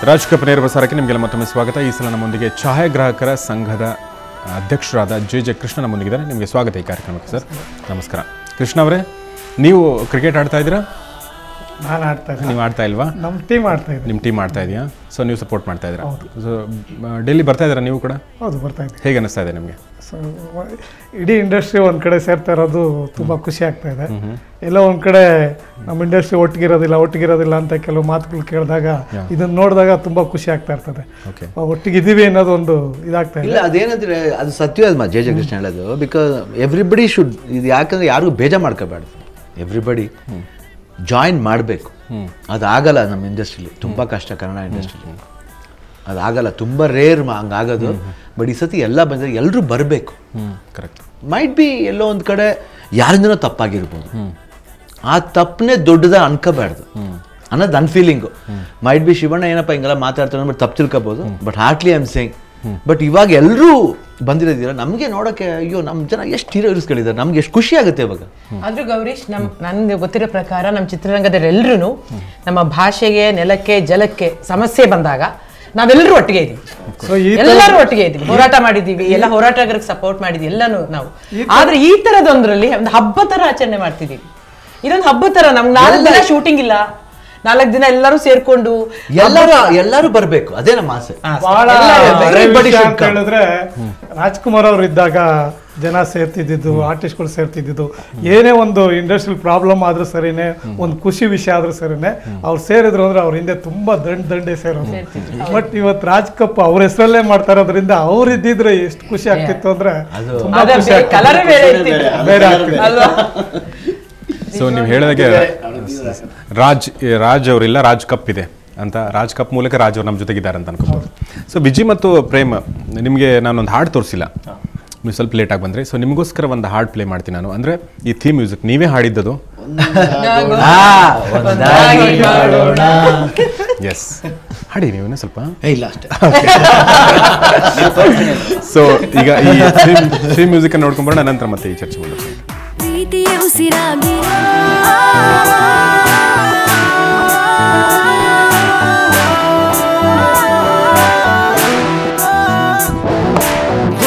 Raj cup ನೇರ ಪ್ರಸಾರಕ್ಕೆ ನಿಮಗೆಲ್ಲ ಮತ್ತೊಮ್ಮೆ ಸ್ವಾಗತ. ಈ ಸಲ ನಮ್ಮೊಂದಿಗೆ ಛಾಯಾಗ್ರಾಹಕರ ಸಂಘದ ಅಧ್ಯಕ್ಷರಾದ ಜೆ ಕೃಷ್ಣ ನಮ್ಮೊಂದಿಗಿದ್ದಾರೆ. ನಿಮಗೆ ಸ್ವಾಗತ ಈ ಕಾರ್ಯಕ್ರಮಕ್ಕೆ ಸರ್. ನಮಸ್ಕಾರ. ಕೃಷ್ಣ ಅವರೇ, ನೀವು ಕ್ರಿಕೆಟ್ ಆಡ್ತಾ ಇದ್ದೀರಾ? ನಾನು ಆಡ್ತಾ ಇದ್ದೀನಿ. ನೀವು ಆಡ್ತಾ ಇಲ್ವಾ? ನಮ್ಮ ಟೀಮ್ ಆಡ್ತಾ ಇದ್ದೀನಿ. ನಿಮ್ಮ ಟೀಮ್ ಆಡ್ತಾ ಇದೆಯಾ? ಸೊ ನೀವು ಸಪೋರ್ಟ್ ಮಾಡ್ತಾ ಇದ್ದೀರಾ? ಸೊ ಡೈಲಿ ಬರ್ತಾ ಇದ್ದೀರಾ ನೀವು ಕೂಡ? ಹೌದು, ಬರ್ತಾ ಇದ್ದೀನಿ. ಹೇಗೆ ಅನ್ನಿಸ್ತಾ ಇದೆ ನಿಮಗೆ? ಸೊ ಇಡೀ ಇಂಡಸ್ಟ್ರಿ ಒಂದು ಕಡೆ ಸೇರ್ತಾ ಇರೋದು ತುಂಬ ಖುಷಿ ಆಗ್ತಾ ಇದೆ. ಎಲ್ಲ ಒಂದು ಕಡೆ ನಮ್ಮ ಇಂಡಸ್ಟ್ರಿ ಒಟ್ಟಿಗಿರೋದಿಲ್ಲ ಅಂತ ಕೆಲವು ಮಾತುಗಳು ಕೇಳಿದಾಗ ಇದನ್ನು ನೋಡಿದಾಗ ತುಂಬ ಖುಷಿ ಆಗ್ತಾ ಇರ್ತದೆ. ಒಟ್ಟಿಗಿದ್ದೀವಿ ಅನ್ನೋದು ಒಂದು ಇದಾಗ್ತಾ ಇದೆ. ಇಲ್ಲ, ಅದೇನಂದ್ರೆ ಅದು ಸತ್ಯವಾದ ಜೆ ಕೃಷ್ಣ ಹೇಳೋದು. ಬಿಕಾಸ್ ಎವ್ರಿಬಡಿ ಶುಡ್, ಇದು ಯಾಕಂದ್ರೆ ಯಾರಿಗೂ ಬೇಜಾರು ಮಾಡ್ಕೋಬಾರ್ದು. ಎವ್ರಿಬಡಿ ಜಾಯಿನ್ ಮಾಡಬೇಕು. ಅದಾಗಲ್ಲ ನಮ್ಮ ಇಂಡಸ್ಟ್ರಿಲಿ, ತುಂಬ ಕಷ್ಟ ಕನ್ನಡ ಇಂಡಸ್ಟ್ರಿಲಿ ಅದಾಗಲ್ಲ, ತುಂಬ ರೇರ್ ಹಂಗಾಗೋದು. ಬಟ್ ಈ ಸತಿ ಎಲ್ಲ ಬಂದರೆ ಎಲ್ಲರೂ ಬರಬೇಕು. ಕರೆಕ್ಟ್. ಮೈಟ್ ಬಿ ಎಲ್ಲೋ ಒಂದು ಕಡೆ ಯಾರಿಂದನೋ ತಪ್ಪಾಗಿರ್ಬೋದು, ಆ ತಪ್ಪನ್ನೇ ದೊಡ್ಡದಾಗ ಅನ್ಕೋಬಾರ್ದು ಅನ್ನೋದು ನನ್ನ ಫೀಲಿಂಗು. ಮೈಟ್ ಬಿ ಶಿವಣ್ಣ ಏನಪ್ಪ ಹಿಂಗೆಲ್ಲ ಮಾತಾಡ್ತಾರೆ ಬಟ್ ತಪ್ಪು ತಿಳ್ಕೊಬೋದು. But heartly I am saying. But ಇವಾಗ ಎಲ್ಲರೂ ಬಂದಿರೋದಿಲ್ಲ ನಮಗೆ ನೋಡೋಕ್ಕೆ. ಅಯ್ಯೋ, ನಮ್ಮ ಜನ ಎಷ್ಟು ಹೀರೋಸ್ಗಳಿದ್ದಾರೆ, ನಮ್ಗೆ ಎಷ್ಟು ಖುಷಿ ಆಗುತ್ತೆ ಇವಾಗ. ಆದ್ರೂ ಗೌರೀಶ್, ನನ್ಗೆ ಗೊತ್ತಿರೋ ಪ್ರಕಾರ ನಮ್ಮ ಚಿತ್ರರಂಗದಲ್ಲಿ ಎಲ್ಲರೂ ನಮ್ಮ ಭಾಷೆಗೆ, ನೆಲಕ್ಕೆ, ಜಲಕ್ಕೆ ಸಮಸ್ಯೆ ಬಂದಾಗ ನಾವೆಲ್ಲರೂ ಒಟ್ಟಿಗೆ ಇದ್ದೀವಿ. ಎಲ್ಲರೂ ಒಟ್ಟಿಗೆ ಇದ್ದೀವಿ, ಹೋರಾಟ ಮಾಡಿದ್ದೀವಿ, ಎಲ್ಲ ಹೋರಾಟಗಾರರಿಗೆ ಸಪೋರ್ಟ್ ಮಾಡಿದ್ವಿ ಎಲ್ಲಾನು ನಾವು. ಆದ್ರೆ ಈ ತರದೊಂದ್ರಲ್ಲಿ ಒಂದು ಹಬ್ಬ ತರ ಆಚರಣೆ ಮಾಡ್ತಿದೀವಿ. ಇದೊಂದು ಹಬ್ಬ ತರ. ನಮ್ಗೆ 4 ದಿನ ಶೂಟಿಂಗ್ ಇಲ್ಲ, 4 ದಿನ ಎಲ್ಲರೂ ಸೇರ್ಕೊಂಡು ಎಲ್ಲರೂ ಬರ್ಬೇಕು, ಅದೇ ನಮ್ಮ ಆಸೆ. ಹೇಳಿದ್ರೆ ರಾಜ್ಕುಮಾರ್ ಅವರು ಇದ್ದಾಗ ಜನ ಸೇರ್ತಿದ್ದು, ಆರ್ಟಿಸ್ಟ್ಗಳು ಸೇರ್ತಿದ್ದು, ಏನೇ ಒಂದು ಇಂಡಸ್ಟ್ರಿಯಲ್ ಪ್ರಾಬ್ಲಮ್ ಆದ್ರೂ ಸರಿನೇ, ಒಂದು ಖುಷಿ ವಿಷಯ ಆದ್ರೂ ಸರಿನೇ, ಅವ್ರು ಸೇರಿದ್ರು ಅಂದ್ರೆ ಅವ್ರ ಹಿಂದೆ ತುಂಬಾ ದಂಡೆ ಸೇರೋದು. ಬಟ್ ಇವತ್ತು ರಾಜ್ ಕಪ್ ಅವ್ರ ಹೆಸರಲ್ಲೇ ಮಾಡ್ತಾ ಇರೋದ್ರಿಂದ ಅವ್ರು ಇದ್ದಿದ್ರೆ ಎಷ್ಟು ಖುಷಿ ಆಗ್ತಿತ್ತು ಅಂದ್ರೆ ಬೇರೆ ಆಗ್ತಿತ್ತು. ಸೊ ನೀವು ಹೇಳಿದಾಗೆ ರಾಜ್ ಅವರಿಲ್ಲ, ರಾಜ್ ಕಪ್ ಇದೆ ಅಂತ, ರಾಜ್ ಕಪ್ ಮೂಲಕ ರಾಜ್ ಅವ್ರು ನಮ್ಮ ಜೊತೆಗಿದ್ದಾರೆ ಅಂತ ಅನ್ಕೋಬಹುದು. ಸೊ ವಿಜಿ ಮತ್ತು ಪ್ರೇಮ್, ನಿಮಗೆ ನಾನೊಂದು ಹಾಡು ತೋರಿಸಿಲ್ಲ, ನೀವು ಸ್ವಲ್ಪ ಲೇಟಾಗಿ ಬಂದ್ರಿ. ಸೊ ನಿಮಗೋಸ್ಕರ ಒಂದು ಹಾಡು ಪ್ಲೇ ಮಾಡ್ತೀನಿ ನಾನು. ಅಂದರೆ ಈ ಥೀಮ್ ಮ್ಯೂಸಿಕ್ ನೀವೇ ಹಾಡಿದ್ದದು. ಎಸ್, ಹಾಡಿ ನೀವು ಸ್ವಲ್ಪ. ಇಲ್ಲ ಅಷ್ಟೇ. ಸೊ ಈಗ ಈ ಥೀಮ್ ಮ್ಯೂಸಿಕ್ ಅನ್ನು ನೋಡ್ಕೊಂಡ್ಬರೋಣ, ನಂತರ ಮತ್ತೆ ಈ ಚರ್ಚೆ ಮಾಡೋಣ.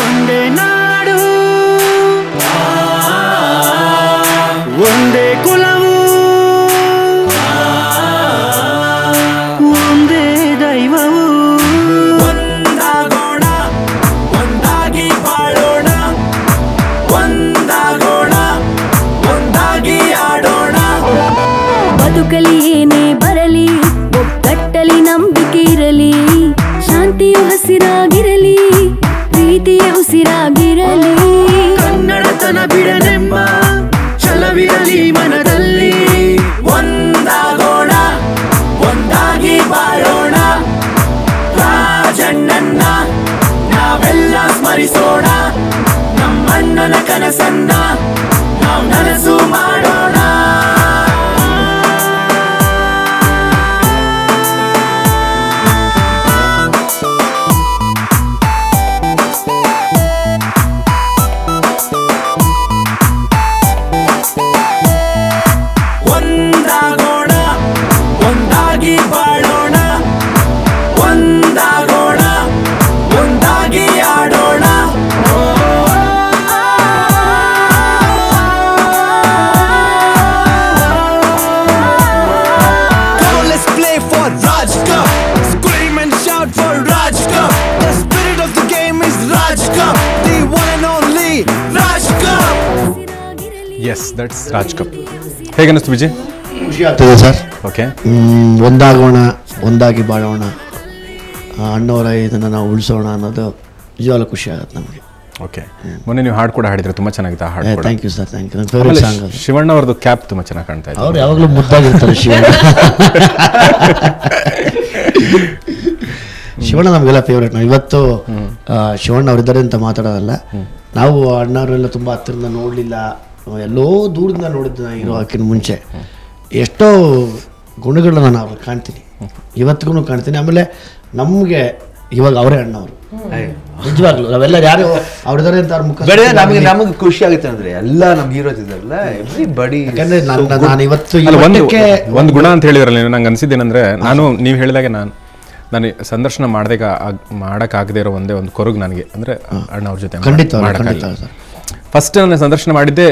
ಒಂದೇ ನಾಡು, ಒಂದೇ ಕುಲವು, ಒಂದೇ ದೈವವು. ಒಂದಾಗೋಣ, ಒಂದಾಗಿ ಬಾಳೋಣ, ಒಂದಾಗೋಣ, ಒಂದಾಗಿ ಆಡೋಣ. ಬದುಕಲಿ ಏನೇ ಬರಲಿ, ಒಗ್ಗಟ್ಟಲಿ ನಂಬಿಕೆ ಇರಲಿ, ಶಾಂತಿಯು ಹಸಿರಾಗಿರಲಿ, ಪ್ರೀತಿಯ ಉಸಿರಾಗಿರಲಿ. ಕನ್ನಡತನ ಬಿಡನೆಂಬ ಛಲವಿರಲಿ ಮನದಲ್ಲಿ. ಒಂದಾಗೋಣ, ಒಂದಾಗಿ ಬಾಳೋಣ, ರಾಜಣ್ಣನ್ನ ನಾವೆಲ್ಲ ಸ್ಮರಿಸೋಣ, ನಮ್ಮಣ್ಣನ ಕನಸನ್ನ ನಾವು ನನಸು ಮಾಡೋಣ. ಒಂದಾಗೋಣ, ಒಂದಾಗಿ ಬಾಳೋಣ, ಒಂದಾಗೋಣ, ಒಂದಾಗಿ ಆಡೋಣ. Come on, let's play for Raj Cup. Scream and shout for Raj Cup. The spirit of the game is Raj Cup. The one and only Raj Cup. Yes, that's Raj Cup. ಹೇಗೆ ಅನ್ನಿಸ್ತು ವಿಜಯ್? ಖುಷಿ ಆಗ್ತದೆ ಸರ್. ಓಕೆ, ಒಂದಾಗೋಣ, ಒಂದಾಗಿ ಬಾಳೋಣ, ಅಣ್ಣವರ ಇದನ್ನು ನಾವು ಉಳಿಸೋಣ ಅನ್ನೋದು ನಿಜವಾಗ್ಲೂ ಖುಷಿ ಆಗುತ್ತೆ ನಮಗೆ. ಓಕೆ, ಮೊನ್ನೆ ನೀವು ಹಾಡು ಕೂಡ ಹಾಡಿದ್ರೆ ತುಂಬ ಚೆನ್ನಾಗಿತ್ತು ಆ ಹಾಡು. Thank you sir, thank you. ನನ್ನ ಫೇವ್ರೆಟ್ ಸಾಂಗ್ ಅದು. ಶಿವಣ್ಣ ಅವ್ರದ್ದು ಕ್ಯಾಪ್ ತುಂಬ ಚೆನ್ನಾಗಿ ಕಾಣ್ತಾ ಇದೆ. ಅವ್ರು ಯಾವಾಗಲೂ ಮುದ್ದಾಗಿರ್ತಾರೆ ಶಿವಣ್ಣ. ಶಿವಣ್ಣ ನಮಗೆಲ್ಲ ಫೇವ್ರೇಟ್. ನಾವು ಇವತ್ತು ಶಿವಣ್ಣ ಅವರಿದ್ದಾರೆ ಅಂತ ಮಾತಾಡೋದಲ್ಲ, ನಾವು ಅಣ್ಣವರೆಲ್ಲ ತುಂಬ ಹತ್ತಿರದಿಂದ ನೋಡಲಿಲ್ಲ, ಎಲ್ಲೋ ದೂರದಿಂದ ನೋಡಿದ್ದು ಇರೋ ಹಾಕಿನ ಮುಂಚೆ. ಎಷ್ಟೋ ಗುಣಗಳನ್ನ ನಾನು ಅವ್ರಿಗೆ ಕಾಣ್ತೀನಿ, ಇವತ್ತಿಗೂ ಕಾಣ್ತೀನಿ. ಆಮೇಲೆ ನಮಗೆ ಇವಾಗ ಅವರೇ ಅಣ್ಣವರು ನಿಜವಾಗ್ಲು. ನಾವೆಲ್ಲ ಯಾರು ಅವ್ರಿದ್ದಾರೆ ಅಂತ ಅವ್ರ ಮುಖ ನಮಗೆ ಖುಷಿ ಆಗುತ್ತೆ ಅಂದ್ರೆ ಎಲ್ಲ ನಮ್ಮ ಹೀರೋಸ್ ಇದಾರಲ್ಲ ಎವ್ರಿಬಡಿ. ಯಾಕಂದ್ರೆ ನಾನು ಇವತ್ತು ಒಂದು ಗುಣ ಅಂತ ಹೇಳಿದ್ರಲ್ಲ, ನಂಗೆ ಅನ್ಸಿದ್ದೇನೆಂದ್ರೆ, ನಾನು ನೀವು ಹೇಳಿದಾಗ ನಾನು ಸಂದರ್ಶನ ಮಾಡೋಕ್ಕಾಗದೇ ಇರೋ ಒಂದೇ ಒಂದು ಕೊರಗು ನನಗೆ ಅಂದರೆ ಅಣ್ಣ ಅವ್ರ ಜೊತೆ ಖಂಡಿತ ಮಾಡೋಕ್ಕಾಗಲ್ಲ. ಫಸ್ಟ್ ನಾನು ಸಂದರ್ಶನ ಮಾಡಿದ್ದೆ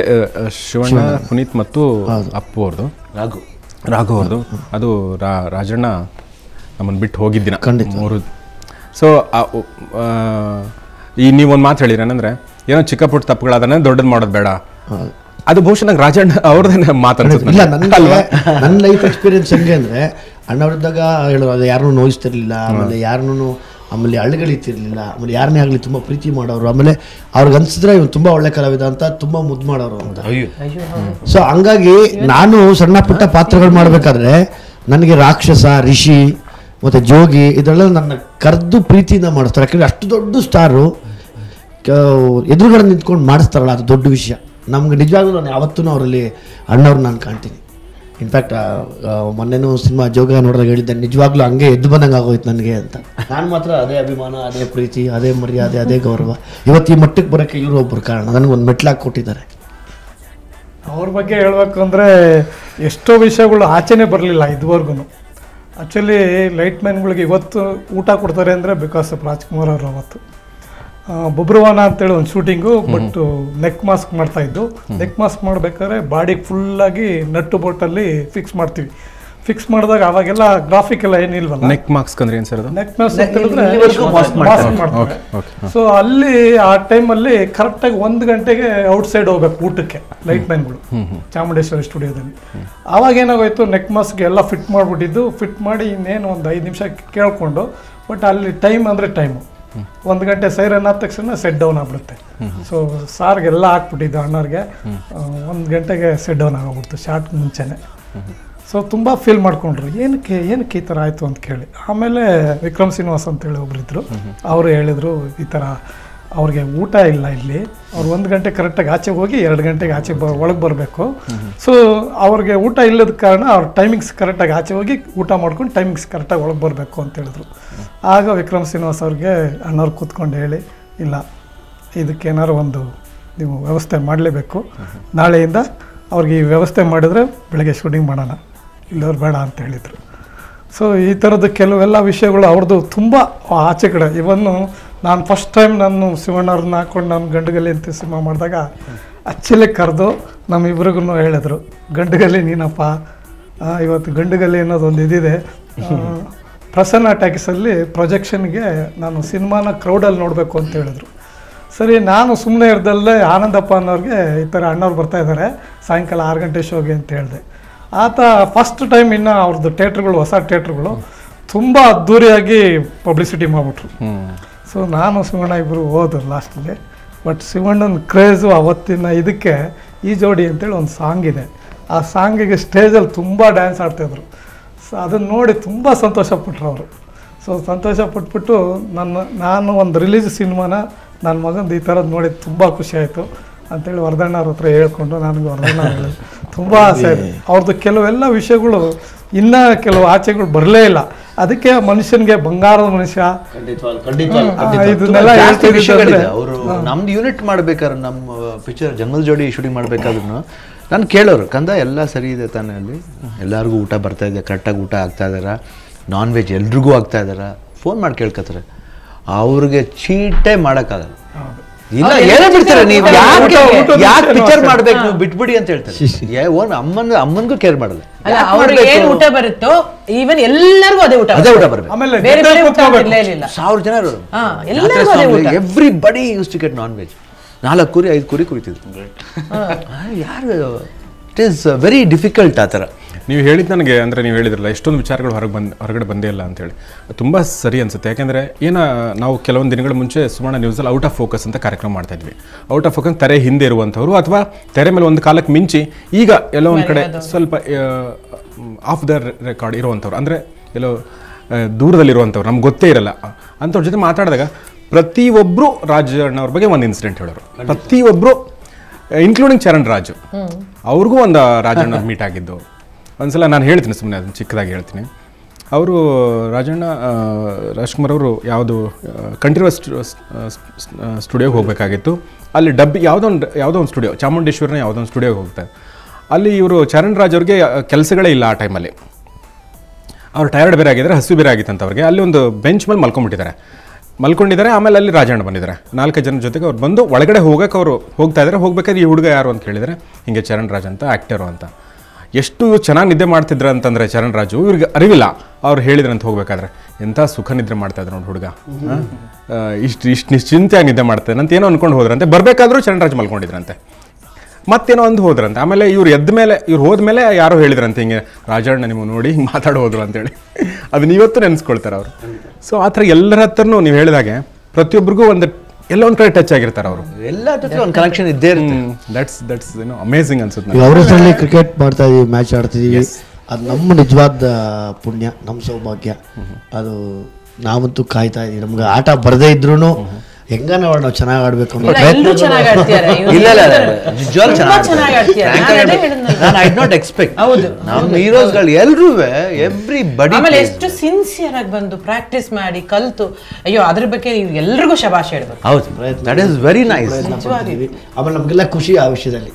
ಶಿವಣ್ಣ, ಪುನೀತ್ ಮತ್ತು ಅಪ್ಪು ಅವ್ರದ್ದು, ರಾಘು ಅವ್ರದ್ದು. ಅದು ರಾಜಣ್ಣ ನಮ್ಮನ್ನು ಬಿಟ್ಟು ಹೋಗಿದ್ದಿನ ಮೂರು. ಸೊ ಈ ನೀವೊಂದು ಮಾತು ಹೇಳಿರಿ ಏನಂದರೆ, ಏನೋ ಚಿಕ್ಕ ಪುಟ್ಟ ತಪ್ಪುಗಳಾದ್ರೆ ದೊಡ್ಡದು ಮಾಡೋದು ಬೇಡ. ಅದು ಬಹುಶಃ ನಂಗೆ ರಾಜಣ್ಣ ಅವ್ರದ್ದೇ ಮಾತಾಡ್ತಿಲ್ಲ. ನನ್ನ ಲೈಫ್ ಎಕ್ಸ್ಪೀರಿಯನ್ಸ್ ಹೆಂಗೆ ಅಂದರೆ, ಅಣ್ಣವ್ರಿದ್ದಾಗ ಹೇಳೋರು ಅದು ಯಾರನ್ನೂ ನೋಯಿಸ್ತಿರ್ಲಿಲ್ಲ, ಆಮೇಲೆ ಅಳ್ಗಳಿತಿರ್ಲಿಲ್ಲ, ಆಮೇಲೆ ಯಾರನ್ನೇ ಆಗಲಿ ತುಂಬ ಪ್ರೀತಿ ಮಾಡೋರು, ಆಮೇಲೆ ಅವ್ರಿಗೆ ಅನ್ಸಿದ್ರೆ ಇವ್ನು ತುಂಬ ಒಳ್ಳೆ ಕಲಾವಿದ ಅಂತ ತುಂಬ ಮುದ್ದು ಮಾಡೋರು ಅಂತ. ಸೊ ಹಂಗಾಗಿ ನಾನು ಸಣ್ಣ ಪುಟ್ಟ ಪಾತ್ರಗಳು ಮಾಡಬೇಕಾದ್ರೆ ನನಗೆ ರಾಕ್ಷಸ, ರಿಷಿ ಮತ್ತು ಜೋಗಿ ಇದೆಲ್ಲ ನನ್ನ ಕರೆದು ಪ್ರೀತಿಯಿಂದ ಮಾಡಿಸ್ತಾರೆ. ಯಾಕಂದರೆ ಅಷ್ಟು ದೊಡ್ಡ ಸ್ಟಾರು ಎದುರುಗಡೆ ನಿಂತ್ಕೊಂಡು ಮಾಡಿಸ್ತಾರಲ್ಲ, ಅದು ದೊಡ್ಡ ವಿಷಯ. ನಮ್ಗೆ ನಿಜವಾಗ್ಲೂ ನಾನು ಯಾವತ್ತೂ ಅವರಲ್ಲಿ ಅಣ್ಣವ್ರು ನಾನು ಕಾಣ್ತೀನಿ. ಇನ್ಫ್ಯಾಕ್ಟ್ ಮೊನ್ನೆನೂ ಸಿನಿಮಾ ಜೋಗ ನೋಡಿದಾಗ ಹೇಳಿದ್ದೆ, ನಿಜವಾಗ್ಲೂ ಹಂಗೆ ಎದ್ದು ಬಂದಂಗೆ ಆಗೋಯ್ತು ನನಗೆ ಅಂತ. ನಾನು ಮಾತ್ರ ಅದೇ ಅಭಿಮಾನ, ಅದೇ ಪ್ರೀತಿ, ಅದೇ ಮರ್ಯಾದೆ, ಅದೇ ಗೌರವ. ಇವತ್ತು ಈ ಮಟ್ಟಕ್ಕೆ ಬರೋಕ್ಕೆ ಇವರು ಒಬ್ಬರು ಕಾರಣ, ನನಗೊಂದು ಮೆಟ್ಲಾಗಿ ಕೊಟ್ಟಿದ್ದಾರೆ. ಅವ್ರ ಬಗ್ಗೆ ಹೇಳಬೇಕು ಅಂದರೆ ಎಷ್ಟೋ ವಿಷಯಗಳು ಆಚೆನೇ ಬರಲಿಲ್ಲ ಇದುವರೆಗೂ. ಆ್ಯಕ್ಚುಲಿ ಲೈಟ್ ಮ್ಯಾನ್ಗಳಿಗೆ ಇವತ್ತು ಊಟ ಕೊಡ್ತಾರೆ ಅಂದರೆ ಬಿಕಾಸ್ ಆಫ್ ರಾಜ್ಕುಮಾರ್ ಅವರು. ಅವತ್ತು ಬೊಬ್ರುವಾನ ಅಂತೇಳಿ ಒಂದು ಶೂಟಿಂಗು, ಬಟ್ ನೆಕ್ ಮಾಸ್ಕ್ ಮಾಡ್ತಾಯಿದ್ದು. ನೆಕ್ ಮಾಸ್ಕ್ ಮಾಡಬೇಕಾದ್ರೆ ಬಾಡಿಗೆ ಫುಲ್ಲಾಗಿ ನಟ್ಟು ಬೋಟಲ್ಲಿ ಫಿಕ್ಸ್ ಮಾಡ್ತೀವಿ. ಫಿಕ್ಸ್ ಮಾಡಿದಾಗ ಅವಾಗೆಲ್ಲ ಗ್ರಾಫಿಕ್ ಎಲ್ಲ ಏನಿಲ್ವಲ್ಲ. ನೆಕ್ ಮಾಸ್ಕ್ ಅಂದ್ರೆ ಏನು ಸರ್ ಅದು? ನೆಕ್ ಮಾಸ್ಕ್ ಅಂತ ಹೇಳಿದ್ರೆ ಮಾಸ್ಕ್ ಮಾಡ್ತಾರೆ. ಸೊ ಅಲ್ಲಿ ಆ ಟೈಮಲ್ಲಿ ಕರೆಕ್ಟಾಗಿ 1 ಗಂಟೆಗೆ ಔಟ್ಸೈಡ್ ಹೋಗ್ಬೇಕು ಊಟಕ್ಕೆ ಲೈಟ್ ಮ್ಯಾನ್ಗಳು ಚಾಮುಂಡೇಶ್ವರಿ ಸ್ಟುಡಿಯೋದಲ್ಲಿ. ಆವಾಗ ಏನಾಗೋಯ್ತು, ನೆಕ್ ಮಾಸ್ಕ್ ಎಲ್ಲ ಫಿಟ್ ಮಾಡಿಬಿಟ್ಟಿದ್ದು. ಫಿಟ್ ಮಾಡಿ ಇನ್ನೇನು ಒಂದು 5 ನಿಮಿಷ ಕೇಳಿಕೊಂಡು, ಬಟ್ ಅಲ್ಲಿ ಟೈಮ್ ಅಂದರೆ ಟೈಮು 1 ಗಂಟೆ ಸೈರನ್ ಆದ ತಕ್ಷಣ ಸೆಟ್ ಡೌನ್ ಆಗ್ಬಿಡುತ್ತೆ. ಸೊ ಸಾರ್ಗೆಲ್ಲ ಹಾಕ್ಬಿಟ್ಟಿದ್ದು ಅಣ್ಣವ್ರಿಗೆ. 1 ಗಂಟೆಗೆ ಸೆಟ್ ಡೌನ್ ಆಗೋಗ್ಬಿಡ್ತು ಶಾರ್ಟ್ ಮುಂಚೆನೆ. ಸೊ ತುಂಬ ಫೀಲ್ ಮಾಡ್ಕೊಂಡ್ರು, ಏನಕ್ಕೆ ಈ ಥರ ಆಯಿತು ಅಂತ ಕೇಳಿ. ಆಮೇಲೆ ವಿಕ್ರಮ್ ಶ್ರೀನಿವಾಸ್ ಅಂತೇಳಿ ಒಬ್ಬರಿದ್ದರು, ಅವರು ಹೇಳಿದರು ಈ ಥರ ಅವ್ರಿಗೆ ಊಟ ಇಲ್ಲ ಇಲ್ಲಿ, ಅವ್ರು 1 ಗಂಟೆ ಕರೆಕ್ಟಾಗಿ ಆಚೆ ಹೋಗಿ 2 ಗಂಟೆಗೆ ಆಚೆ ಒಳಗೆ ಬರಬೇಕು. ಸೊ ಅವ್ರಿಗೆ ಊಟ ಇಲ್ಲದ ಕಾರಣ ಅವ್ರ ಟೈಮಿಂಗ್ಸ್ ಕರೆಕ್ಟಾಗಿ ಆಚೆ ಹೋಗಿ ಊಟ ಮಾಡ್ಕೊಂಡು ಟೈಮಿಂಗ್ಸ್ ಕರೆಕ್ಟಾಗಿ ಒಳಗೆ ಬರಬೇಕು ಅಂತ ಹೇಳಿದ್ರು. ಆಗ ವಿಕ್ರಮ್ ಶ್ರೀನಿವಾಸ್ ಅವ್ರಿಗೆ ಅಣ್ಣವ್ರು ಕೂತ್ಕೊಂಡು ಹೇಳಿ, ಇಲ್ಲ ಇದಕ್ಕೇನಾರು ಒಂದು ನೀವು ವ್ಯವಸ್ಥೆ ಮಾಡಲೇಬೇಕು, ನಾಳೆಯಿಂದ ಅವ್ರಿಗೆ ಈ ವ್ಯವಸ್ಥೆ ಮಾಡಿದರೆ ಬೆಳಗ್ಗೆ ಶೂಟಿಂಗ್ ಮಾಡೋಣ, ಇಲ್ಲವ್ರು ಬೇಡ ಅಂತ ಹೇಳಿದರು. ಸೊ ಈ ಥರದ್ದು ಕೆಲವೆಲ್ಲ ವಿಷಯಗಳು ಅವ್ರದ್ದು ತುಂಬ ಆಚೆ ಕಡೆ. ಇವನ್ನು ನಾನು ಫಸ್ಟ್ ಟೈಮ್ ನಾನು ಶಿವಣ್ಣವ್ರನ್ನ ಹಾಕ್ಕೊಂಡು ನಾನು ಗಂಡುಗಲಿ ಅಂತ ಸಿನಿಮಾ ಮಾಡಿದಾಗ ಅಚ್ಚಲೆ ಕರೆದು ನಮ್ಮಿಬ್ರಿಗೂ ಹೇಳಿದ್ರು, ಗಂಡುಗಲಿ ನೀನಪ್ಪ, ಇವತ್ತು ಗಂಡುಗಲಿ ಅನ್ನೋದೊಂದು ಇದಿದೆ, ಪ್ರಸನ್ನ ಟ್ಯಾಕ್ಸಲ್ಲಿ ಪ್ರೊಜೆಕ್ಷನ್ಗೆ ನಾನು ಸಿನಿಮಾನ ಕ್ರೌಡಲ್ಲಿ ನೋಡಬೇಕು ಅಂತ ಹೇಳಿದ್ರು. ಸರಿ, ನಾನು ಸುಮ್ಮನೆ ಇರ್ದಲ್ಲೇ ಆನಂದಪ್ಪ ಅನ್ನೋರಿಗೆ ಈ ಥರ ಅಣ್ಣವ್ರು ಬರ್ತಾಯಿದ್ದಾರೆ ಸಾಯಂಕಾಲ 6 ಗಂಟೆ ಶೋಗೆ ಅಂತ ಹೇಳಿದೆ. ಆತ ಫಸ್ಟ್ ಟೈಮ್ ಇನ್ನು ಅವ್ರದ್ದು ಥಿಯೇಟ್ರುಗಳು, ಹೊಸ ಥಿಯೇಟ್ರುಗಳು ತುಂಬ ಅದ್ಧೂರಿಯಾಗಿ ಪಬ್ಲಿಸಿಟಿ ಮಾಡಿಬಿಟ್ರು. ಸೊ ನಾನು ಶಿವಣ್ಣ ಇಬ್ಬರು ಹೋದ್ರು ಲಾಸ್ಟಲ್ಲಿ. ಬಟ್ ಶಿವಣ್ಣನ ಕ್ರೇಜು ಅವತ್ತಿನ ಇದಕ್ಕೆ ಈ ಜೋಡಿ ಅಂತೇಳಿ ಒಂದು ಸಾಂಗ್ ಇದೆ. ಆ ಸಾಂಗಿಗೆ ಸ್ಟೇಜಲ್ಲಿ ತುಂಬ ಡ್ಯಾನ್ಸ್ ಆಡ್ತಾಯಿದ್ರು. ಸೊ ಅದನ್ನು ನೋಡಿ ತುಂಬ ಸಂತೋಷಪಟ್ಟರು ಅವರು. ಸೊ ಸಂತೋಷಪಟ್ಬಿಟ್ಟು ನಾನು ಒಂದು ರಿಲೀಸ್ ಸಿನಿಮಾನ ನನ್ನ ಮಗಂದು ಈ ಥರದ್ದು ನೋಡಿ ತುಂಬ ಖುಷಿ ಆಯಿತು ಅಂತೇಳಿ ವರದಣ್ಣ ಅವ್ರ ಹತ್ರ ಹೇಳ್ಕೊಂಡು ನನಗೆ ವರದಣ್ಣ ಹೇಳಿದ್ರು, ತುಂಬ ಆಸೆ ಆಯಿತು. ಅವ್ರದ್ದು ಕೆಲವೆಲ್ಲ ವಿಷಯಗಳು ಇನ್ನೂ ಕೆಲವು ಆಚೆಗಳು ಬರಲೇ ಇಲ್ಲ. ಅದಕ್ಕೆ ಮನುಷ್ಯನಿಗೆ ಬಂಗಾರದ ಮನುಷ್ಯ ಇದನ್ನೆಲ್ಲ ಹೇಳ್ತಿದ್ದಾರೆ. ಅವರು ನಮ್ದು ಯೂನಿಟ್ ಮಾಡ್ಬೇಕಾದ್ರೆ, ನಮ್ಮ ಪಿಕ್ಚರ್ ಜನ್ಮದ ಜೋಡಿ ಶೂಟಿಂಗ್ ಮಾಡ್ಬೇಕಾದ್ರೂ ನಾನು ಕೇಳೋರು, ಕಂದ ಎಲ್ಲ ಸರಿ ಇದೆ ತಾನೇ, ಅಲ್ಲಿ ಎಲ್ಲರಿಗೂ ಊಟ ಬರ್ತಾ ಇದೆ, ಕರೆಕ್ಟಾಗಿ ಊಟ ಆಗ್ತಾ ಇದಾರ, ನಾನ್ ವೆಜ್ ಎಲ್ರಿಗೂ ಆಗ್ತಾ ಇದಾರ, ಫೋನ್ ಮಾಡಿ ಕೇಳ್ಕೊತಾರೆ. ಅವ್ರಿಗೆ ಚೀಟೇ ಮಾಡೋಕ್ಕಾಗಲ್ಲ. ಇಲ್ಲ ಏನೋ ಬಿಡ್ತಾರೆ, ನೀವು ಯಾಕೆ ಪಿಕ್ಚರ್ ಮಾಡ್ಬೇಕು, ನೀವು ಬಿಟ್ಬಿಡಿ ಅಂತ ಹೇಳ್ತಾರೆ. ಅಮ್ಮನ್ಗೂ ಕೇರ್ ಮಾಡಲ್ಲ. ಅವ್ರಿಗೆ ಏನ್ ಊಟ ಬರುತ್ತೋ ಈವನ್ ಎಲ್ಲರಿಗೂ ಅದೇ ಊಟ ಬರ್ಬೇಕು. ಆಮೇಲೆ 1000 ಜನ ಇರೋರು, everybody use to get non veg. 4 ಕುರಿ 5 ಕುರಿ ಕುರಿತಿದ್ರು ಯಾರು. ಇಟ್ ಈಸ್ ವೆರಿ ಡಿಫಿಕಲ್ಟ್ ಆ ಥರ. ನೀವು ಹೇಳಿದ್ದು ನನಗೆ ಅಂದರೆ ನೀವು ಹೇಳಿದ್ರಲ್ಲ ಎಷ್ಟೊಂದು ವಿಚಾರಗಳು ಹೊರಗಡೆ ಬಂದೇ ಇಲ್ಲ ಅಂತೇಳಿ, ತುಂಬ ಸರಿ ಅನಿಸುತ್ತೆ. ಯಾಕೆಂದರೆ ನಾವು ಕೆಲವೊಂದು ದಿನಗಳ ಮುಂಚೆ ಸುವರ್ಣ ನ್ಯೂಸಲ್ಲಿ ಔಟ್ ಆಫ್ ಫೋಕಸ್ ಅಂತ ಕಾರ್ಯಕ್ರಮ ಮಾಡ್ತಾಯಿದ್ವಿ. ಔಟ್ ಆಫ್ ಫೋಕಸ್ ತೆರೆ ಹಿಂದೆ ಇರುವಂಥವ್ರು ಅಥವಾ ತೆರೆ ಮೇಲೆ ಒಂದು ಕಾಲಕ್ಕೆ ಮಿಂಚಿ ಈಗ ಎಲ್ಲೋ ಒಂದು ಕಡೆ ಸ್ವಲ್ಪ ಆಫ್ ದ ರೆಕಾರ್ಡ್ ಇರುವಂಥವ್ರು, ಅಂದರೆ ಎಲ್ಲೋ ದೂರದಲ್ಲಿರುವಂಥವ್ರು, ನಮ್ಗೆ ಗೊತ್ತೇ ಇರಲ್ಲ ಅಂಥವ್ರ ಜೊತೆ ಮಾತಾಡಿದಾಗ ಪ್ರತಿಯೊಬ್ಬರು ರಾಜಣ್ಣವ್ರ ಬಗ್ಗೆ ಒಂದು ಇನ್ಸಿಡೆಂಟ್ ಹೇಳೋರು. ಪ್ರತಿಯೊಬ್ಬರು ಇನ್ಕ್ಲೂಡಿಂಗ್ ಚರಣ್ ರಾಜು, ಅವ್ರಿಗೂ ಒಂದು ರಾಜಣ್ಣ ಮೀಟ್ ಆಗಿದ್ದು. ಒಂದ್ಸಲ ನಾನು ಹೇಳ್ತೀನಿ, ಸುಮ್ಮನೆ ಅದನ್ನು ಚಿಕ್ಕದಾಗಿ ಹೇಳ್ತೀನಿ. ಅವರು ರಾಜ್ಕುಮಾರ್ ಅವರು ಯಾವುದು ಕಂಠೀರವ ಸ್ಟುಡಿಯೋಗೆ ಹೋಗಬೇಕಾಗಿತ್ತು. ಅಲ್ಲಿ ಯಾವುದೋ ಒಂದು ಸ್ಟುಡಿಯೋ, ಚಾಮುಂಡೇಶ್ವರಿನ ಯಾವುದೋ ಒಂದು ಸ್ಟುಡಿಯೋಗೆ ಹೋಗ್ತಾರೆ. ಅಲ್ಲಿ ಇವರು ಚರಣ್ ರಾಜ್ ಅವ್ರಿಗೆ ಕೆಲಸಗಳೇ ಇಲ್ಲ ಆ ಟೈಮಲ್ಲಿ. ಅವ್ರು ಟಯರ್ಡ್ ಬೇರೆ ಆಗಿದ್ದಾರೆ, ಹಸು ಬೇರೆ ಆಗಿತ್ತಂತ ಅವ್ರಿಗೆ. ಅಲ್ಲಿ ಒಂದು ಬೆಂಚ್ ಮೇಲೆ ಮಲ್ಕೊಂಡಿದ್ದಾರೆ. ಆಮೇಲೆ ಅಲ್ಲಿ ರಾಜಣ್ಣ ಬಂದಿದ್ದಾರೆ. 4 ಜನ ಜೊತೆಗೆ ಅವ್ರು ಬಂದು ಒಳಗಡೆ ಹೋಗಕ್ಕೆ ಅವರು ಹೋಗ್ತಾ ಇದ್ದಾರೆ. ಹೋಗ್ಬೇಕಾದ್ರೆ ಈ ಹುಡುಗ ಯಾರು ಅಂತ ಕೇಳಿದರೆ ಹಿಂಗೆ ಚರಣ್ ರಾಜ್ ಅಂತ ಆ್ಯಕ್ಟರು ಅಂತ. ಎಷ್ಟು ಚೆನ್ನಾಗಿ ನಿದ್ದೆ ಮಾಡ್ತಿದ್ರು ಅಂತಂದರೆ ಚರಣ್ ರಾಜು, ಇವ್ರಿಗೆ ಅರಿವಿಲ್ಲ. ಅವ್ರು ಹೇಳಿದ್ರಂತ ಹೋಗ್ಬೇಕಾದ್ರೆ ಎಂಥ ಸುಖ ನಿದ್ರೆ ಮಾಡ್ತಾ ಇದ್ರು ನೋಡಿ ಹುಡುಗ, ಇಷ್ಟು ನಿಶ್ಚಿಂತೆಯಾಗಿ ನಿದ್ದೆ ಮಾಡ್ತಾಯಿದ್ರೆ ಅಂತ ಏನೋ ಅಂದ್ಕೊಂಡು ಹೋದ್ರಂತೆ. ಬರಬೇಕಾದ್ರೂ ಚರಣ್ ರಾಜ್ ಮಲ್ಕೊಂಡಿದ್ರಂತೆ. ಮತ್ತೇನೋ ಒಂದು ಹೋದ್ರಂತೆ. ಆಮೇಲೆ ಇವ್ರು ಇವ್ರು ಹೋದ್ಮೇಲೆ ಯಾರೋ ಹೇಳಿದ್ರಂತೆ ಹಿಂಗೆ ರಾಜಣ್ಣ ನಿಮಗೆ ನೋಡಿ ಹಿಂಗೆ ಮಾತಾಡಿ ಹೋದ್ರು ಅಂತೇಳಿ. ಅದನ್ನ ಇವತ್ತು ನೆನೆಸ್ಕೊಳ್ತಾರೆ ಅವರು. ಸೊ ಆ ಥರ ಎಲ್ಲರ ಹತ್ರನೂ ನೀವು ಹೇಳಿದಾಗೆ ಪ್ರತಿಯೊಬ್ಬರಿಗೂ ಎಲ್ಲ ಒಂದು ಕಡೆ ಟಚ್ ಆಗಿರ್ತಾರೆ ಅವರು. ಎಲ್ಲ ಜೊತೆ ಒಂದು ಕನೆಕ್ಷನ್ ಇದ್ದೇ ಇರುತ್ತೆ. ದಟ್ಸ್ ಅಮೇಸಿಂಗ್ ಅನ್ಸುತ್ತೆ. ಅವ್ರ ಹೆಸರಲ್ಲಿ ಕ್ರಿಕೆಟ್ ಮಾಡ್ತಾ ಇದೀವಿ, ಮ್ಯಾಚ್ ಆಡ್ತಿದೀವಿ. ಅದು ನಮ್ಮ ನಿಜವಾದ ಪುಣ್ಯ, ನಮ್ಮ ಸೌಭಾಗ್ಯ. ಅದು ನಾವಂತೂ ಕಾಯ್ತಾ ಇದೀವಿ. ನಮ್ಗೆ ಆಟ ಬರದೇ ಇದ್ರು ಹೆಂಗ ನಾವು ಚೆನ್ನಾಗಿ ಆಡ್ಬೇಕು ಅನ್ನೋ ಎಲ್ಲರೂ ಚೆನ್ನಾಗಿ ಆಡ್ತಾರೆ. I not expect. ಹೌದು, ನಮ್ಮ ಹೀರೋಸ್ಗಳು ಎಲ್ರೂ ಎವ್ರಿಬಡಿ ಆಮೇಲೆ ಎಷ್ಟು ಸಿನ್ಸಿಯರ್ ಆಗಿ ಬಂದು ಪ್ರಾಕ್ಟೀಸ್ ಮಾಡಿ ಕಲ್ತು, ಅಯ್ಯೋ ಅದ್ರ ಬಗ್ಗೆ ಎಲ್ರಿಗೂ ಶಬಾಷ್ ಹೇಳ್ಬೇಕು. ಹೌದು, ದಟ್ ಇಸ್ ವೆರಿ ನೈಸ್. ಆಮೇಲೆ ನಮಗೆಲ್ಲ ಖುಷಿ ಆ ವಿಷಯದಲ್ಲಿ.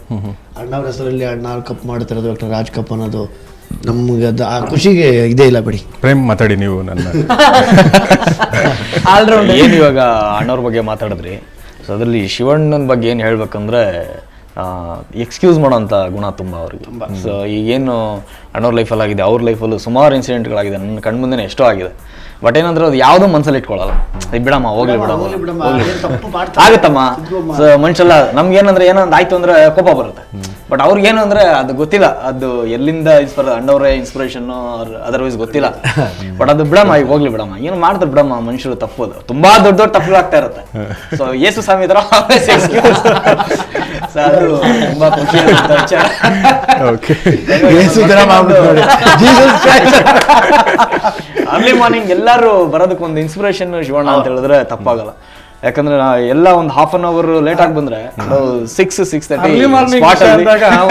ಅಣ್ಣವ್ರ ಹೆಸರಲ್ಲಿ ಅಣ್ಣವ್ರ ಕಪ್ ಮಾಡ್ತಿರೋದು, ಡಾಕ್ಟರ್ ರಾಜ್ ಕಪ್ ಅನ್ನೋದು ನಮ್ಗೆ ಆ ಖುಷಿಗೆ ಇದೇ ಇಲ್ಲ ಬಿಡಿ. ಪ್ರೇಮ್ ಮಾತಾಡಿ ನೀವು. ನನ್ನ ಏನು ಇವಾಗ ಅಣ್ಣವ್ರ ಬಗ್ಗೆ ಮಾತಾಡಿದ್ರಿ, ಸೊ ಅದರಲ್ಲಿ ಶಿವಣ್ಣನ ಬಗ್ಗೆ ಏನು ಹೇಳ್ಬೇಕಂದ್ರೆ ಎಕ್ಸ್ಕ್ಯೂಸ್ ಮಾಡೋಂಥ ಗುಣ ತುಂಬ ಅವ್ರಿಗೆ. ಸೊ ಈಗೇನು ಅಣ್ಣವ್ರ ಲೈಫಲ್ಲಿ ಆಗಿದೆ, ಅವ್ರ ಲೈಫಲ್ಲೂ ಸುಮಾರು ಇನ್ಸಿಡೆಂಟ್ಗಳಾಗಿದೆ, ನನ್ನ ಕಣ್ಮುಂದೆನೇ ಎಷ್ಟೋ ಆಗಿದೆ. ಬಟ್ ಏನಂದ್ರೆ ಅದು ಯಾವುದೋ ಮನಸ್ಸಲ್ಲಿ ಇಟ್ಕೊಳ್ಳಲ್ಲ. ಬಿಡಮ್ಮ, ಹೋಗ್ಲಿ ಆಗುತ್ತಮ್ಮ. ಸೊ ಮನುಷ್ಯಲ್ಲ ನಮ್ಗೇನಂದ್ರೆ ಏನಂದ್ರೆ ಆಯ್ತು ಅಂದ್ರೆ ಕೋಪ ಬರುತ್ತೆ. ಬಟ್ ಅವ್ರಿಗೇನು ಅಂದ್ರೆ ಅದು ಗೊತ್ತಿಲ್ಲ, ಅದು ಎಲ್ಲಿಂದ ಅಣ್ಣವ್ರೆ ಇನ್ಸ್ಪಿರೇಷನ್ ಅದರ್ವೈಸ್ ಗೊತ್ತಿಲ್ಲ. ಬಟ್ ಅದು ಬಿಡಮ್ಮ, ಈಗ ಹೋಗ್ಲಿ ಬಿಡಮ್ಮ, ಏನು ಮಾಡ್ತಾರೆ ಬಿಡಮ್ಮ, ಮನುಷ್ಯರು ತಪ್ಪೋದು ತುಂಬಾ ದೊಡ್ಡ ದೊಡ್ಡ ತಪ್ಪು ಆಗ್ತಾ ಇರುತ್ತೆ. ಸೊ ಯೇಸು ಸ್ವಾಮಿ ತರ ಅದು ತುಂಬಾ ಖುಷಿ ಅರ್ಲಿ ಮಾರ್ನಿಂಗ್ ಎಲ್ಲರೂ ಬರೋದಕ್ಕೆ ಒಂದು ಇನ್ಸ್ಪಿರೇಷನ್ ಶಿವಣ್ಣ ಅಂತ ಹೇಳಿದ್ರೆ ತಪ್ಪಾಗಲ್ಲ. ಯಾಕಂದ್ರೆ ಎಲ್ಲ ಒಂದು ಹಾಫ್ ಅನ್ ಅವರ್ ಲೇಟ್ ಆಗಿ ಬಂದ್ರೆ 6:30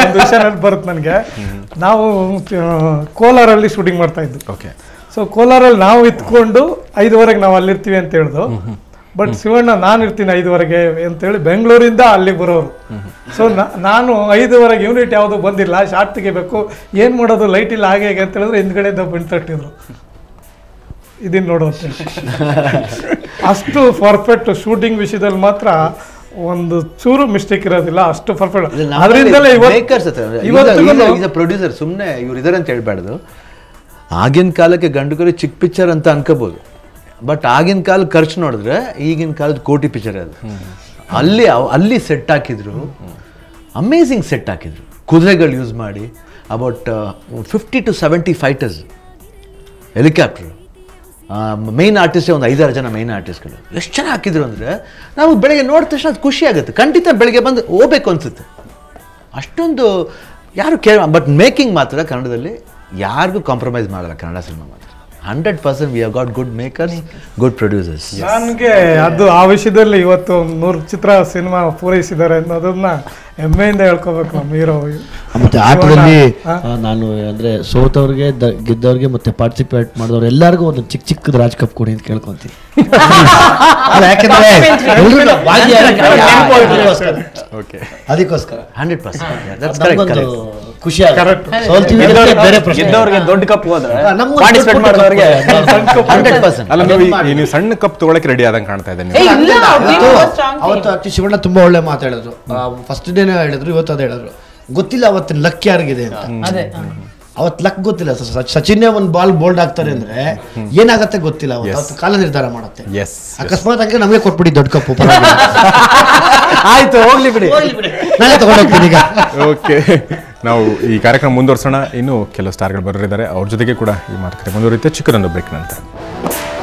ಒಂದು ವಿಷಯ ಬರುತ್ತೆ ನನಗೆ. ನಾವು ಕೋಲಾರಲ್ಲಿ ಶೂಟಿಂಗ್ ಮಾಡ್ತಾ ಇದ್ವಿ. ಸೊ ಕೋಲಾರಲ್ಲಿ ನಾವು ಇತ್ಕೊಂಡು 5:15 ನಾವು ಅಲ್ಲಿರ್ತೀವಿ ಅಂತ ಹೇಳ್ದು. ಬಟ್ ಶಿವಣ್ಣ ನಾನು ಇರ್ತೀನಿ 5:15 ಅಂತೇಳಿ ಬೆಂಗಳೂರಿಂದ ಅಲ್ಲಿಗೆ ಬರೋರು. ಸೊ ನಾನು 5:15 ಯೂನಿಟ್ ಯಾವುದು ಬಂದಿಲ್ಲ, ಶಾರ್ಟ್ ತೆಗಿಬೇಕು, ಏನು ಮಾಡೋದು, ಲೈಟ್ ಇಲ್ಲ ಹಾಗೆ ಹೇಗೆ ಅಂತ ಹೇಳಿದ್ರೆ ಹಿಂದ್ಗಡೆಯಿಂದ ಬಂದು ತಟ್ಟಿದ್ರು. ಇದನ್ನು ನೋಡುವಂತೆ ಅಷ್ಟು ಪರ್ಫೆಕ್ಟ್ ಶೂಟಿಂಗ್ ವಿಷಯದಲ್ಲಿ ಮಾತ್ರ ಒಂದು ಚೂರು ಮಿಸ್ಟೇಕ್ ಇರೋದಿಲ್ಲ, ಅಷ್ಟು ಪರ್ಫೆಕ್ಟ್. ಅದರಿಂದಲೇ ಪ್ರೊಡ್ಯೂಸರ್ ಸುಮ್ಮನೆ ಇವ್ರು ಇದಾರೆ ಅಂತ ಹೇಳ್ಬಾರ್ದು. ಆಗಿನ ಕಾಲಕ್ಕೆ ಗಂಡುಗರು ಚಿಕ್ಕ ಪಿಕ್ಚರ್ ಅಂತ ಅನ್ಕೋಬಹುದು, ಬಟ್ ಆಗಿನ ಕಾಲ ಖರ್ಚು ನೋಡಿದ್ರೆ ಈಗಿನ ಕಾಲದ ಕೋಟಿ ಪಿಕ್ಚರ್ ಅದು. ಅಲ್ಲಿ ಸೆಟ್ ಹಾಕಿದ್ರು, ಅಮೇಝಿಂಗ್ ಸೆಟ್ ಹಾಕಿದ್ರು. ಕುದುರೆಗಳು ಯೂಸ್ ಮಾಡಿ about 50 to 70 fighters, helicopter, main ಆರ್ಟಿಸ್ಟೇ ಒಂದು 5-6 ಜನ ಮೈನ್ ಆರ್ಟಿಸ್ಟ್ಗಳು. ಎಷ್ಟು ಚೆನ್ನಾಗಿ ಹಾಕಿದ್ರು ಅಂದರೆ ನಾವು ಬೆಳಗ್ಗೆ ನೋಡಿದ ತಕ್ಷಣ ಅದು ಖುಷಿ ಆಗುತ್ತೆ. ಖಂಡಿತ ಬೆಳಗ್ಗೆ ಬಂದು ಹೋಗ್ಬೇಕು ಅನಿಸುತ್ತೆ. ಅಷ್ಟೊಂದು ಯಾರು ಬಟ್ ಮೇಕಿಂಗ್ ಮಾತ್ರ ಕನ್ನಡದಲ್ಲಿ ಯಾರಿಗೂ ಕಾಂಪ್ರಮೈಸ್ ಮಾಡಲ್ಲ. ಕನ್ನಡ ಸಿನಿಮಾ ಮಾತ್ರ 100% we have got good makers, good producers. ನನಗೆ ಅದು ಆ ವಿಷಯದಲ್ಲಿ ಇವತ್ತು 100 ಚಿತ್ರ ಸಿನಿಮಾ ಪೂರೈಸಿದ್ದಾರೆ ಅನ್ನೋದನ್ನ ಹೆಮ್ಮೆಯಿಂದ ಹೇಳ್ಕೋಬೇಕು ನಮ್ಮ ಹೀರೋ. ಮತ್ತೆ ಆಟದಲ್ಲಿ ನಾನು ಅಂದ್ರೆ ಸೋತವ್ರಿಗೆ ಗೆದ್ದವ್ರಿಗೆ ಮತ್ತೆ ಪಾರ್ಟಿಸಿಪೇಟ್ ಮಾಡಿದವ್ರು ಎಲ್ಲರಿಗೂ ಒಂದು ಚಿಕ್ಕದ ರಾಜ್ ಕಪ್ ಕೊಡಿ ಅಂತ ಕೇಳ್ಕೊಂತೀನಿ. ಅದಕ್ಕೋಸ್ಕರ 100% ಖುಷಿ ಗೆದ್ದವ್ರಿಗೆ ದೊಡ್ಡ ಕಪ್ ಹೋದ್ರೆ ಪಾರ್ಟಿಸಿಪೇಟ್ ಮಾಡಿದವ್ರಿಗೆ 100%. ಅಲ್ಲ, ನೀವು ಸಣ್ಣ ಕಪ್ ತಗೊಳಕ್ಕೆ ರೆಡಿ ಆದಂಗೆ ಕಾಣ್ತಾ ಇದೆ. ಅವತ್ತು ಆಕ್ಚುಲಿ ಶಿವಣ್ಣ ತುಂಬಾ ಒಳ್ಳೆ ಮಾತು ಹೇಳಿದ್ರು. ಫಸ್ಟ್ ಡೇನೇ ಹೇಳಿದ್ರು, ಇವತ್ತು ಅದೇ ಹೇಳಿದ್ರು. ಗೊತ್ತಿಲ್ಲ ಅವತ್ತಿನ ಲಕ್ ಯಾರಿಗಿದೆ ಅಂತ. ಅವತ್ತು ಲಕ್ ಗೊತ್ತಿಲ್ಲ. ಸಚಿನ್ ಒಂದು ಬಾಲ್ ಬೋಲ್ಡ್ ಆಗ್ತಾರೆ ಅಂದ್ರೆ ಏನಾಗತ್ತೆ ಗೊತ್ತಿಲ್ಲ. ಅವತ್ತು ಕಾಲ ನಿರ್ಧಾರ ಮಾಡುತ್ತೆ. ಅಕಸ್ಮಾತ್ ಹಂಗೆ ನಮಗೆ ಕೊಟ್ಬಿಡಿ ದೊಡ್ಡ ಕಪ್ಪು. ಆಯ್ತು, ಹೋಗ್ಲಿ ಬಿಡಿ, ನಾನೇ ತಗೊಂಡೋಗ್ತೀನಿ ಈಗ. ಓಕೆ, ನಾವು ಈ ಕಾರ್ಯಕ್ರಮ ಮುಂದುವರ್ಸೋಣ. ಇನ್ನು ಕೆಲವು ಸ್ಟಾರ್ಗಳು ಬರೋರಿದ್ದಾರೆ, ಅವ್ರ ಜೊತೆಗೆ ಕೂಡ ಈ ಮಾತುಕತೆ ಮುಂದುವರಿಯುತ್ತೆ ಚಿಕ್ಕದೊಂದು ಬ್ರೇಕ್ ನಂತರ.